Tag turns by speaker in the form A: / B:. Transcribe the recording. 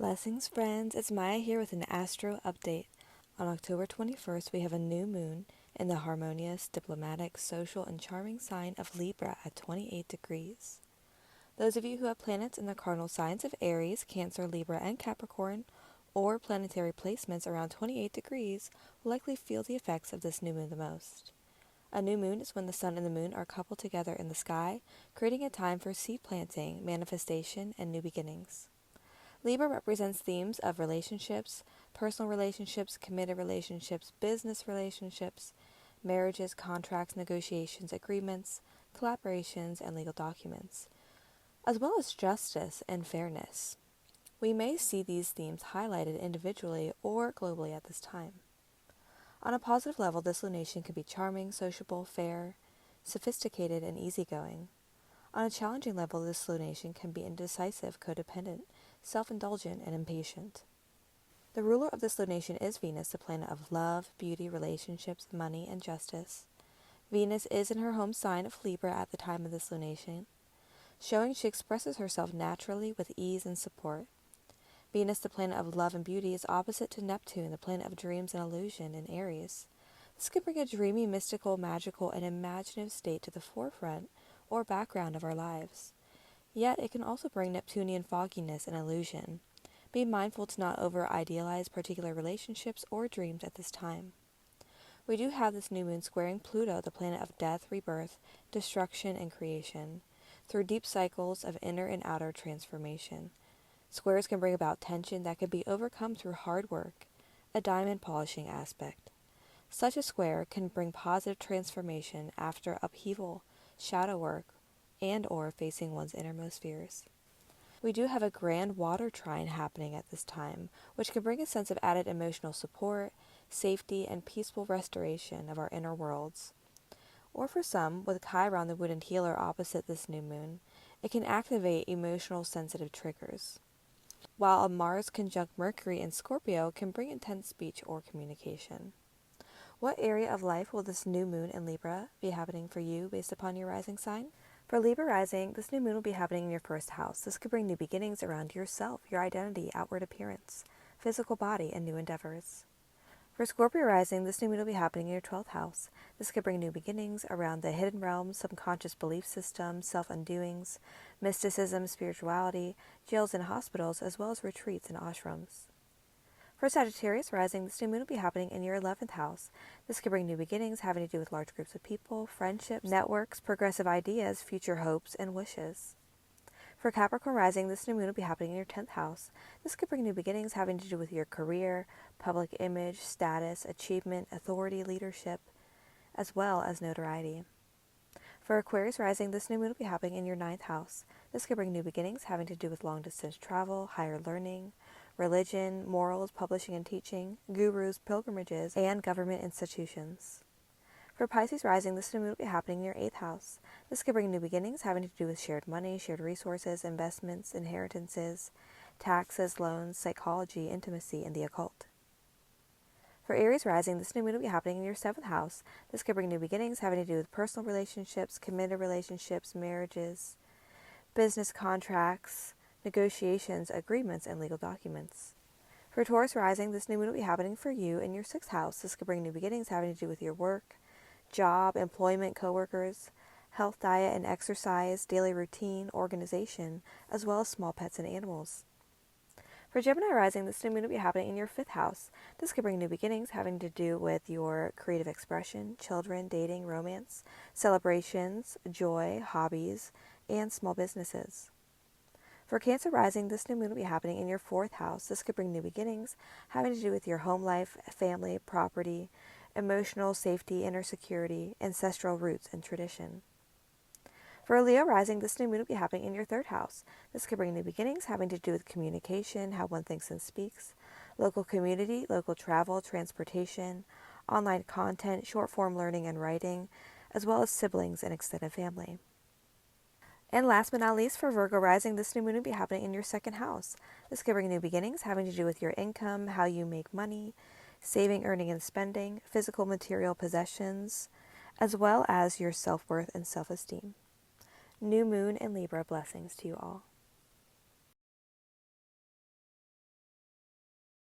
A: Blessings, friends. It's Maya here with an Astro update. On October 21st, we have a new moon in the harmonious, diplomatic, social, and charming sign of Libra at 28 degrees. Those of you who have planets in the cardinal signs of Aries, Cancer, Libra, and Capricorn, or planetary placements around 28 degrees, will likely feel the effects of this new moon the most. A new moon is when the sun and the moon are coupled together in the sky, creating a time for seed planting, manifestation, and new beginnings. Libra represents themes of relationships, personal relationships, committed relationships, business relationships, marriages, contracts, negotiations, agreements, collaborations, and legal documents, as well as justice and fairness. We may see these themes highlighted individually or globally at this time. On a positive level, this lunation can be charming, sociable, fair, sophisticated, and easygoing. On a challenging level, this lunation can be indecisive, codependent, self-indulgent, and impatient. The ruler of this lunation is Venus, the planet of love, beauty, relationships, money, and justice. Venus is in her home sign of Libra at the time of this lunation, showing she expresses herself naturally with ease and support. Venus, the planet of love and beauty, is opposite to Neptune, the planet of dreams and illusion, in Aries. This could bring a dreamy, mystical, magical, and imaginative state to the forefront or background of our lives. Yet it can also bring Neptunian fogginess and illusion. Be mindful to not over-idealize particular relationships or dreams at this time. We do have this new moon squaring Pluto, the planet of death, rebirth, destruction, and creation, through deep cycles of inner and outer transformation. Squares can bring about tension that can be overcome through hard work, a diamond polishing aspect. Such a square can bring positive transformation after upheaval, shadow work, and or facing one's innermost fears. We do have a grand water trine happening at this time, which can bring a sense of added emotional support, safety, and peaceful restoration of our inner worlds. Or for some, with Chiron, the wounded healer, opposite this new moon, it can activate emotional sensitive triggers. While a Mars conjunct Mercury in Scorpio can bring intense speech or communication. What area of life will this new moon in Libra be happening for you based upon your rising sign? For Libra rising, this new moon will be happening in your first house. This could bring new beginnings around yourself, your identity, outward appearance, physical body, and new endeavors. For Scorpio rising, this new moon will be happening in your 12th house. This could bring new beginnings around the hidden realms, subconscious belief systems, self-undoings, mysticism, spirituality, jails and hospitals, as well as retreats and ashrams. For Sagittarius rising, this new moon will be happening in your 11th house. This could bring new beginnings having to do with large groups of people, friendships, networks, progressive ideas, future hopes, and wishes. For Capricorn rising, this new moon will be happening in your 10th house. This could bring new beginnings having to do with your career, public image, status, achievement, authority, leadership, as well as notoriety. For Aquarius rising, this new moon will be happening in your 9th house. This could bring new beginnings having to do with long-distance travel, higher learning, religion, morals, publishing and teaching, gurus, pilgrimages, and government institutions. For Pisces rising, this new moon will be happening in your 8th house. This could bring new beginnings having to do with shared money, shared resources, investments, inheritances, taxes, loans, psychology, intimacy, and the occult. For Aries rising, this new moon will be happening in your 7th house. This could bring new beginnings having to do with personal relationships, committed relationships, marriages, business contracts, negotiations, agreements, and legal documents. For Taurus rising, this new moon will be happening for you in your 6th house. This could bring new beginnings having to do with your work, job, employment, coworkers, health, diet, and exercise, daily routine, organization, as well as small pets and animals. For Gemini rising, this new moon will be happening in your 5th house. This could bring new beginnings having to do with your creative expression, children, dating, romance, celebrations, joy, hobbies, and small businesses. For Cancer rising, this new moon will be happening in your 4th house. This could bring new beginnings having to do with your home life, family, property, emotional safety, inner security, ancestral roots, and tradition. For Leo rising, this new moon will be happening in your 3rd house. This could bring new beginnings having to do with communication, how one thinks and speaks, local community, local travel, transportation, online content, short-form learning and writing, as well as siblings and extended family. And last but not least, for Virgo rising, this new moon will be happening in your 2nd house. This could bring new beginnings having to do with your income, how you make money, saving, earning, and spending, physical material possessions, as well as your self-worth and self-esteem. New moon in Libra, blessings to you all.